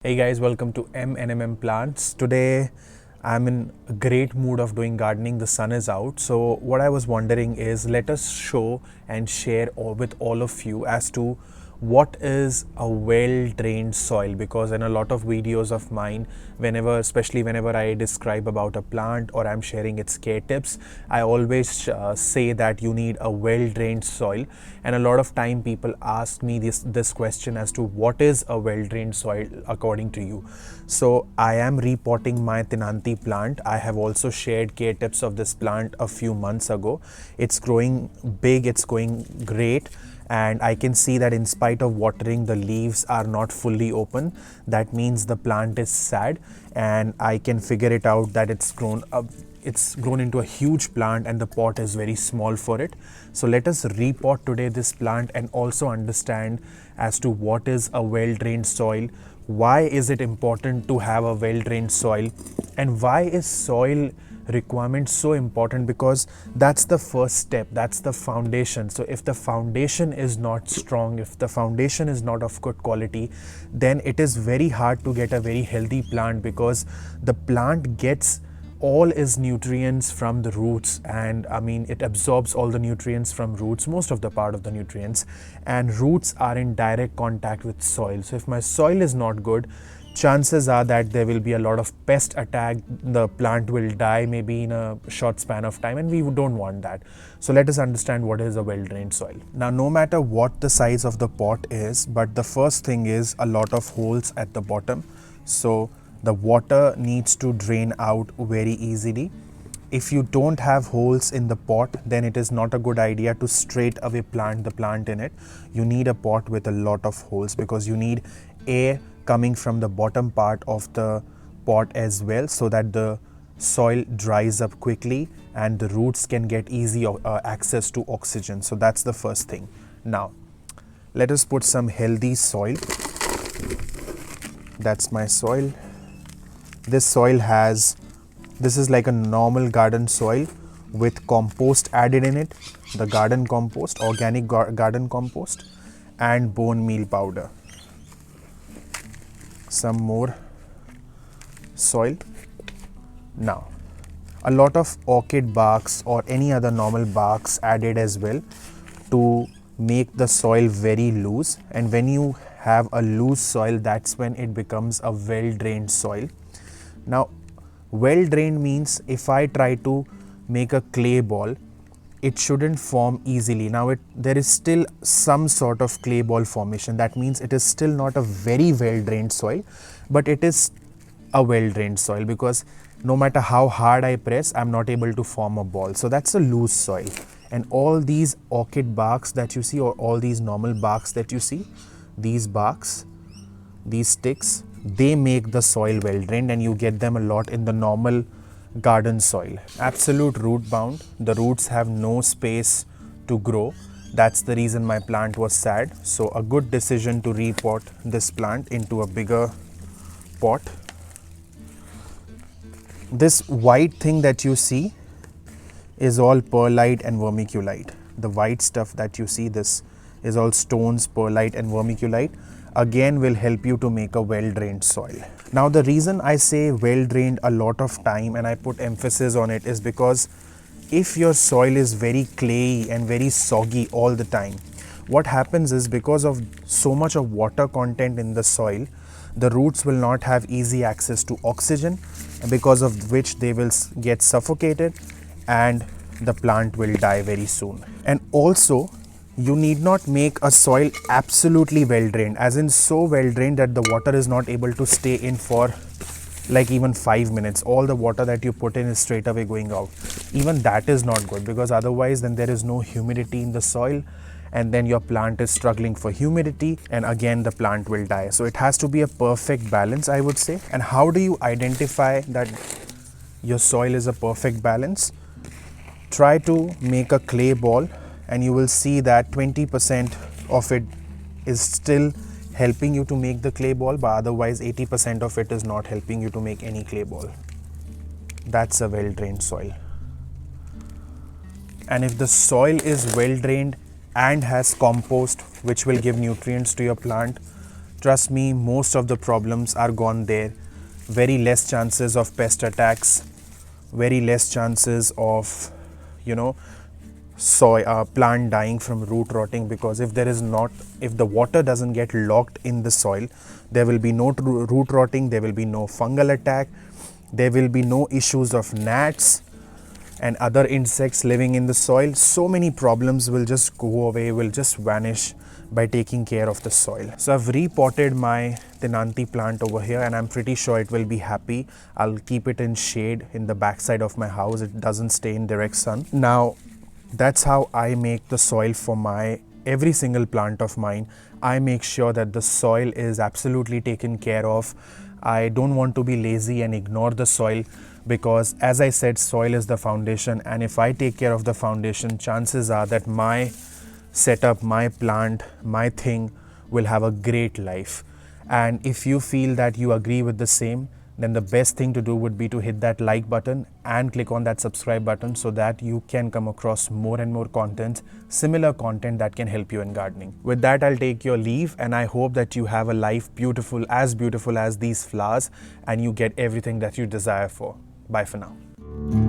Hey guys, welcome to M&M Plants. Today I'm in a great mood of doing gardening. The sun is out. So what I was wondering is let us show and share with all of you as to what is a well-drained soil, because in a lot of videos of mine, especially whenever I describe about a plant or I'm sharing its care tips, I always say that you need a well-drained soil. And a lot of time people ask me this question as to what is a well-drained soil according to you. So I am repotting my Tinanthi plant. I have also shared care tips of this plant a few months ago. It's growing big, it's going great, and I can see that in spite of watering, the leaves are not fully open. That means the plant is sad, and I can figure it out that it's grown into a huge plant and the pot is very small for it. So let us repot today this plant and also understand as to what is a well-drained soil, why is it important to have a well-drained soil, and why is soil requirement so important, because that's the first step, that's the foundation. So if the foundation is not strong, if the foundation is not of good quality, then it is very hard to get a very healthy plant, because the plant gets all its nutrients from the roots, and it absorbs all the nutrients from roots, most of the part of the nutrients, and roots are in direct contact with soil. So if my soil is not good, chances are that there will be a lot of pest attack, the plant will die maybe in a short span of time, and we don't want that. So let us understand what is a well-drained soil. Now, no matter what the size of the pot is, but the first thing is a lot of holes at the bottom, so the water needs to drain out very easily. If you don't have holes in the pot, then it is not a good idea to straight away plant the plant in it. You need a pot with a lot of holes, because you need air coming from the bottom part of the pot as well, so that the soil dries up quickly and the roots can get easy access to oxygen. So that's the first thing. Now let us put some healthy soil. That's my soil. This is like a normal garden soil with compost added in it, the garden compost, organic garden compost, and bone meal powder. Some more soil. Now a lot of orchid barks or any other normal barks added as well to make the soil very loose, and when you have a loose soil, that's when it becomes a well-drained soil. Now, well-drained means if I try to make a clay ball, it shouldn't form easily. Now there is still some sort of clay ball formation. That means it is still not a very well-drained soil, but it is a well-drained soil, because no matter how hard I press, I'm not able to form a ball. So that's a loose soil. And all these orchid barks that you see, or all these normal barks that you see, these barks, these sticks, they make the soil well drained, and you get them a lot in the normal garden soil. Absolute root bound. The roots have no space to grow. That's the reason my plant was sad. So a good decision to repot this plant into a bigger pot. This white thing that you see is all perlite and vermiculite. The white stuff that you see, this is all stones, perlite and vermiculite, again will help you to make a well-drained soil. Now the reason I say well-drained a lot of time and I put emphasis on it is because if your soil is very clayey and very soggy all the time, what happens is, because of so much of water content in the soil, the roots will not have easy access to oxygen, because of which they will get suffocated and the plant will die very soon. And also, you need not make a soil absolutely well drained, as in so well drained that the water is not able to stay in for like even 5 minutes. All the water that you put in is straight away going out. Even that is not good, because otherwise then there is no humidity in the soil, and then your plant is struggling for humidity, and again the plant will die. So it has to be a perfect balance, I would say. And how do you identify that your soil is a perfect balance? Try to make a clay ball, and you will see that 20% of it is still helping you to make the clay ball, but otherwise 80% of it is not helping you to make any clay ball. That's a well-drained soil. And if the soil is well-drained and has compost, which will give nutrients to your plant, Trust me, most of the problems are gone there. Very less chances of pest attacks, very less chances of, you know, plant dying from root rotting, because if the water doesn't get locked in the soil, there will be no root rotting, there will be no fungal attack, there will be no issues of gnats and other insects living in the soil. So many problems will just go away, will just vanish by taking care of the soil. So I've repotted my Tenanti plant over here, and I'm pretty sure it will be happy. I'll keep it in shade in the backside of my house. It doesn't stay in direct sun. Now, that's how I make the soil for my every single plant of mine. I make sure that the soil is absolutely taken care of. I don't want to be lazy and ignore the soil, because as I said, soil is the foundation, and if I take care of the foundation, chances are that my setup, my plant, my thing will have a great life. And if you feel that you agree with the same, then the best thing to do would be to hit that like button and click on that subscribe button, so that you can come across more and more content, similar content that can help you in gardening. With that, I'll take your leave, and I hope that you have a life beautiful as these flowers, and you get everything that you desire for. Bye for now.